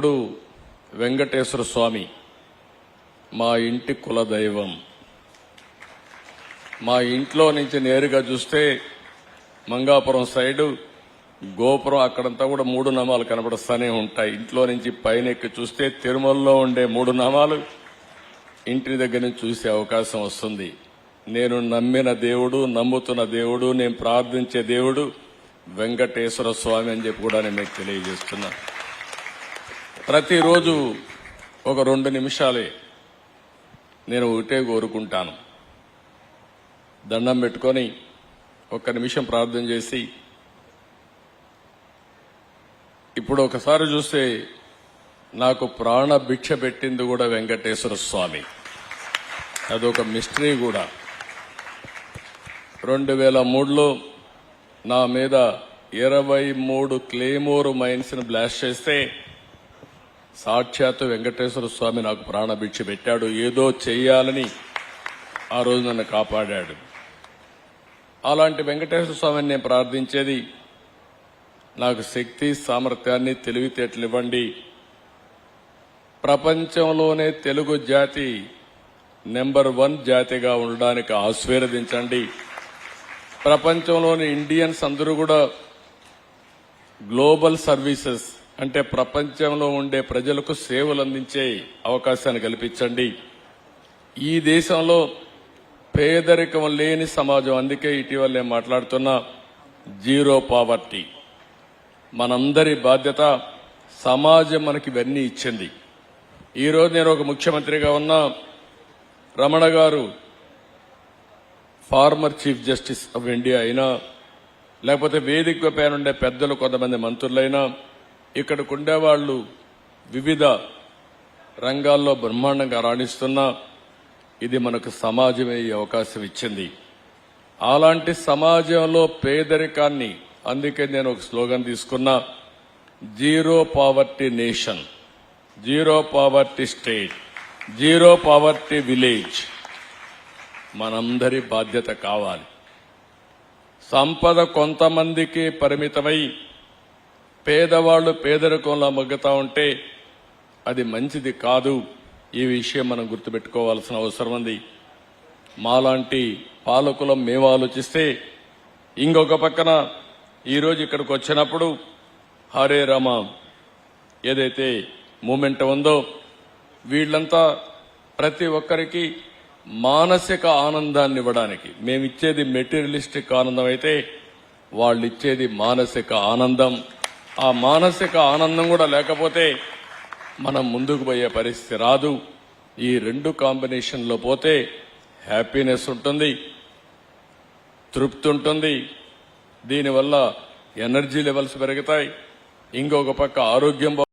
ఇప్పుడు వెంకటేశ్వర స్వామి మా ఇంటి కులదైవం. మా ఇంట్లో నుంచి నేరుగా చూస్తే మంగాపురం సైడు గోపురం అక్కడంతా కూడా 3 నామాలు కనబడుస్తూనే ఉంటాయి. ఇంట్లో నుంచి పైన ఎక్కి చూస్తే తిరుమలలో ఉండే 3 నామాలు ఇంటి దగ్గర నుంచి చూసే అవకాశం వస్తుంది. నేను నమ్మిన దేవుడు, నమ్ముతున్న దేవుడు, నేను ప్రార్థించే దేవుడు వెంకటేశ్వర స్వామి అని చెప్పి కూడా నేను మీకు తెలియజేస్తున్నా. ప్రతిరోజు ఒక 2 నిమిషాలే నేను ఒకటే కోరుకుంటాను. దండం పెట్టుకొని 1 నిమిషం ప్రార్థన చేసి, ఇప్పుడు ఒకసారి చూస్తే నాకు ప్రాణ భిక్ష పెట్టింది కూడా వెంకటేశ్వర స్వామి. అదొక మిస్టరీ కూడా. 2003లో నా మీద 23 క్లేమోర్ మైన్స్ ని బ్లాస్ట్ చేస్తే సాక్షాత్తు వెంకటేశ్వర స్వామి నాకు ప్రాణభిక్ష పెట్టాడు. ఏదో చెయ్యాలని ఆ రోజు నన్ను కాపాడాడు. అలాంటి వెంకటేశ్వర స్వామిని నేను ప్రార్థించేది, నాకు శక్తి, సామర్థ్యాన్ని, తెలివితేటలు ఇవ్వండి. ప్రపంచంలోనే తెలుగు జాతి నెంబర్ 1 జాతిగా ఉండడానికి ఆశీర్వదించండి. ప్రపంచంలోని ఇండియన్స్ అందరూ కూడా గ్లోబల్ సర్వీసెస్ అంటే ప్రపంచంలో ఉండే ప్రజలకు సేవలు అందించే అవకాశాన్ని కల్పించండి. ఈ దేశంలో పేదరికం లేని సమాజం, అందుకే ఇటీవల నేను మాట్లాడుతున్నా జీరో పావర్టీ. మనందరి బాధ్యత. సమాజం మనకి ఇవన్నీ ఇచ్చింది. ఈరోజు నేను ఒక ముఖ్యమంత్రిగా ఉన్నా, రమణ గారు former chief justice of India అయినా, లేకపోతే వేదిక పైన ఉండే పెద్దలు కొంతమంది మంత్రులైనా, ఇక్కడికి ఉండేవాళ్లు వివిధ రంగాల్లో బ్రహ్మాండంగా రాణిస్తున్నా, ఇది మనకు సమాజమే ఈ అవకాశం ఇచ్చింది. అలాంటి సమాజంలో పేదరికాన్ని, అందుకే నేను ఒక స్లోగన్ తీసుకున్నా, zero poverty nation, zero poverty state, zero poverty village. మనందరి బాధ్యత కావాలి. సంపద కొంతమందికి పరిమితమై పేదవాళ్లు పేదరికంలో మగ్గుతా ఉంటే అది మంచిది కాదు. ఈ విషయం మనం గుర్తుపెట్టుకోవాల్సిన అవసరం ఉంది. మాలాంటి పాలకులం మేము ఆలోచిస్తే, ఇంకొక పక్కన ఈరోజు ఇక్కడికి వచ్చినప్పుడు హరే రామ ఏదైతే మూమెంట్ ఉందో, వీళ్లంతా ప్రతి ఒక్కరికి మానసిక ఆనందాన్ని ఇవ్వడానికి, మేమిచ్చేది మెటీరియలిస్టిక్ ఆనందం అయితే వాళ్ళు ఇచ్చేది మానసిక ఆనందం. ఆ మానసిక ఆనందం కూడా లేకపోతే మనం ముందుకు పోయే పరిస్థితి రాదు. ఈ 2 కాంబినేషన్లో పోతే హ్యాపీనెస్ ఉంటుంది, తృప్తి ఉంటుంది. దీనివల్ల ఎనర్జీ లెవెల్స్ పెరుగుతాయి. ఇంకొక పక్క ఆరోగ్యం